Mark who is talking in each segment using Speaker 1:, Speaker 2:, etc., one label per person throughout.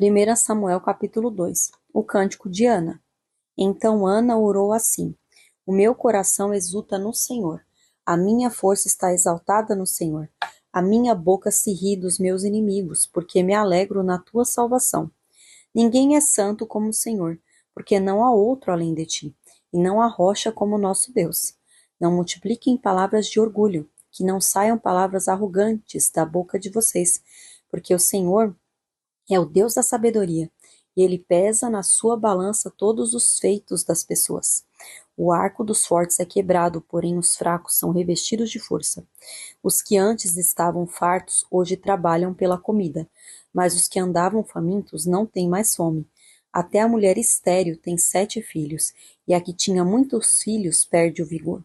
Speaker 1: 1 Samuel capítulo 2. O cântico de Ana. Então Ana orou assim: O meu coração exulta no Senhor, a minha força está exaltada no Senhor. A minha boca se ri dos meus inimigos, porque me alegro na tua salvação. Ninguém é santo como o Senhor, porque não há outro além de ti, e não há rocha como nosso Deus. Não multipliquem palavras de orgulho, que não saiam palavras arrogantes da boca de vocês, porque o Senhor é o Deus da sabedoria, e ele pesa na sua balança todos os feitos das pessoas. O arco dos fortes é quebrado, porém os fracos são revestidos de força. Os que antes estavam fartos hoje trabalham pela comida, mas os que andavam famintos não têm mais fome. Até a mulher estéril tem 7 filhos, e a que tinha muitos filhos perde o vigor.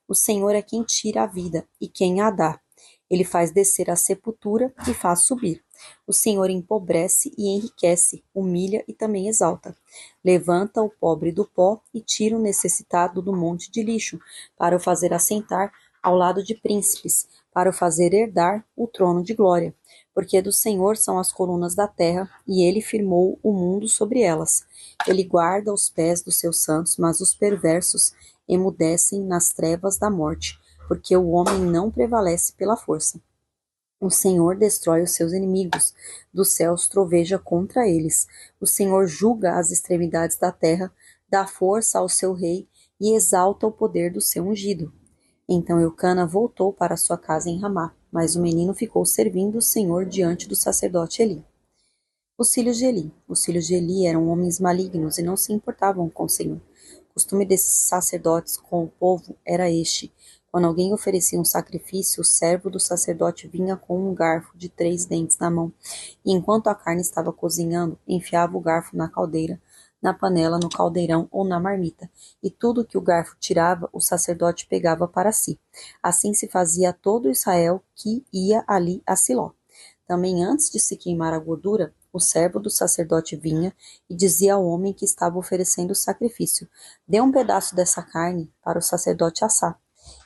Speaker 1: O Senhor é quem tira a vida e quem a dá. Ele faz descer a sepultura e faz subir. O Senhor empobrece e enriquece, humilha e também exalta. Levanta o pobre do pó e tira o necessitado do monte de lixo, para o fazer assentar ao lado de príncipes, para o fazer herdar o trono de glória. Porque do Senhor são as colunas da terra, e ele firmou o mundo sobre elas. Ele guarda os pés dos seus santos, mas os perversos emudecem nas trevas da morte, porque o homem não prevalece pela força. O Senhor destrói os seus inimigos, dos céus troveja contra eles. O Senhor julga as extremidades da terra, dá força ao seu rei e exalta o poder do seu ungido. Então Eucana voltou para sua casa em Ramá, mas o menino ficou servindo o Senhor diante do sacerdote Eli. Os filhos de Eli. Os filhos de Eli eram homens malignos e não se importavam com o Senhor. O costume desses sacerdotes com o povo era este: quando alguém oferecia um sacrifício, o servo do sacerdote vinha com um garfo de 3 dentes na mão, e enquanto a carne estava cozinhando, enfiava o garfo na caldeira, na panela, no caldeirão ou na marmita, e tudo que o garfo tirava, o sacerdote pegava para si. Assim se fazia a todo Israel que ia ali a Siló. Também antes de se queimar a gordura, o servo do sacerdote vinha e dizia ao homem que estava oferecendo o sacrifício: Dê um pedaço dessa carne para o sacerdote assar.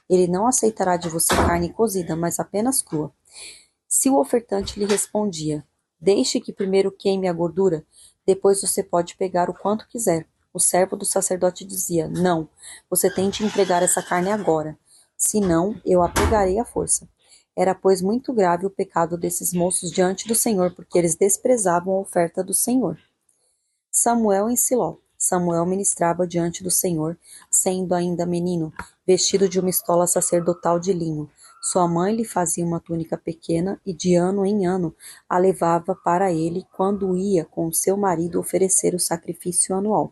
Speaker 1: Ele não aceitará de você carne cozida, mas apenas crua. Se o ofertante lhe respondia: Deixe que primeiro queime a gordura, depois você pode pegar o quanto quiser. O servo do sacerdote dizia: Não, você tem de entregar essa carne agora, senão eu a pegarei à força. Era, pois, muito grave o pecado desses moços diante do Senhor, porque eles desprezavam a oferta do Senhor. Samuel em Siló. Samuel ministrava diante do Senhor, sendo ainda menino, vestido de uma estola sacerdotal de linho. Sua mãe lhe fazia uma túnica pequena e de ano em ano a levava para ele quando ia com seu marido oferecer o sacrifício anual.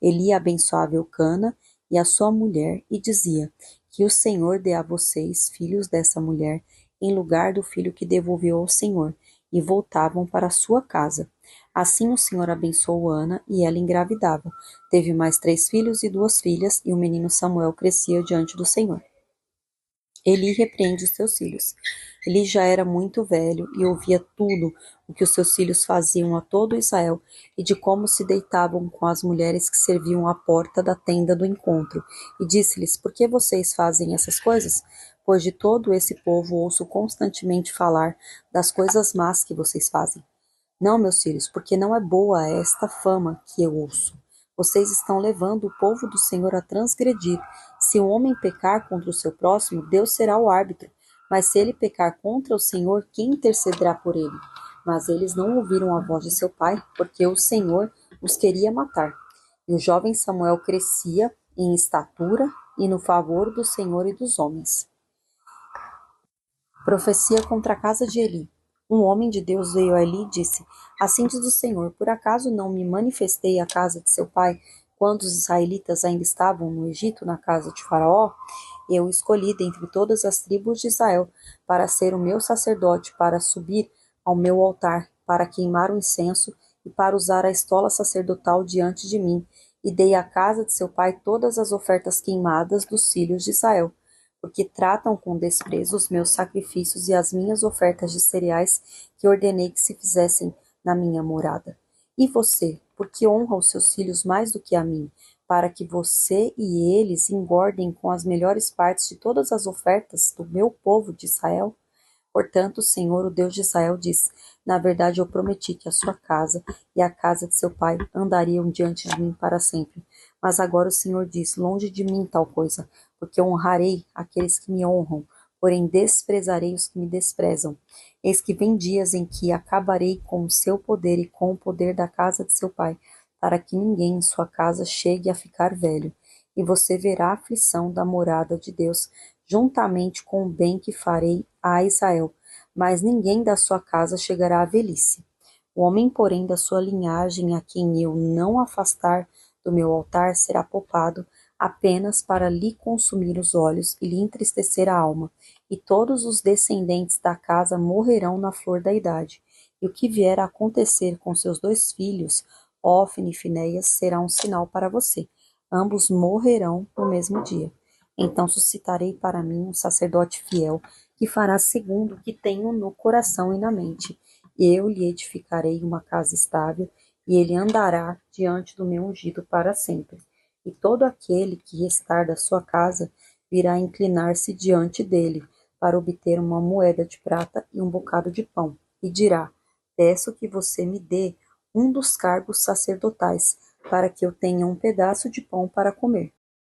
Speaker 1: Eli abençoava Eucana e a sua mulher e dizia: Que o Senhor dê a vocês, filhos dessa mulher, em lugar do filho que devolveu ao Senhor, e voltavam para sua casa. Assim o Senhor abençoou Ana, e ela engravidava. Teve mais 3 filhos e 2 filhas, e o menino Samuel crescia diante do Senhor. Eli repreende os seus filhos. Eli já era muito velho e ouvia tudo o que os seus filhos faziam a todo Israel e de como se deitavam com as mulheres que serviam à porta da tenda do encontro. E disse-lhes: Por que vocês fazem essas coisas? Pois de todo esse povo ouço constantemente falar das coisas más que vocês fazem. Não, meus filhos, porque não é boa esta fama que eu ouço. Vocês estão levando o povo do Senhor a transgredir. Se o homem pecar contra o seu próximo, Deus será o árbitro. Mas se ele pecar contra o Senhor, quem intercederá por ele? Mas eles não ouviram a voz de seu pai, porque o Senhor os queria matar. E o jovem Samuel crescia em estatura e no favor do Senhor e dos homens. Profecia contra a casa de Eli. Um homem de Deus veio a Eli e disse: Assim diz o Senhor, por acaso não me manifestei à casa de seu pai, quando os israelitas ainda estavam no Egito, na casa de Faraó? Eu o escolhi dentre todas as tribos de Israel, para ser o meu sacerdote, para subir ao meu altar, para queimar o incenso e para usar a estola sacerdotal diante de mim, e dei à casa de seu pai todas as ofertas queimadas dos filhos de Israel, porque tratam com desprezo os meus sacrifícios e as minhas ofertas de cereais que ordenei que se fizessem na minha morada. E você, porque honra os seus filhos mais do que a mim, para que você e eles engordem com as melhores partes de todas as ofertas do meu povo de Israel? Portanto, o Senhor, o Deus de Israel, diz: Na verdade, eu prometi que a sua casa e a casa de seu pai andariam diante de mim para sempre. Mas agora o Senhor diz: Longe de mim tal coisa, porque eu honrarei aqueles que me honram, porém desprezarei os que me desprezam. Eis que vem dias em que acabarei com o seu poder e com o poder da casa de seu pai, para que ninguém em sua casa chegue a ficar velho. E você verá a aflição da morada de Deus, juntamente com o bem que farei a Israel, mas ninguém da sua casa chegará à velhice. O homem, porém, da sua linhagem, a quem eu não afastar do meu altar, será poupado apenas para lhe consumir os olhos e lhe entristecer a alma, e todos os descendentes da casa morrerão na flor da idade. E o que vier a acontecer com seus dois filhos, Ofne e Finéias, será um sinal para você. Ambos morrerão no mesmo dia. Então suscitarei para mim um sacerdote fiel, que fará segundo o que tenho no coração e na mente. Eu lhe edificarei uma casa estável, e ele andará diante do meu ungido para sempre. E todo aquele que restar da sua casa virá inclinar-se diante dele, para obter uma moeda de prata e um bocado de pão, e dirá: Peço que você me dê um dos cargos sacerdotais, para que eu tenha um pedaço de pão para comer.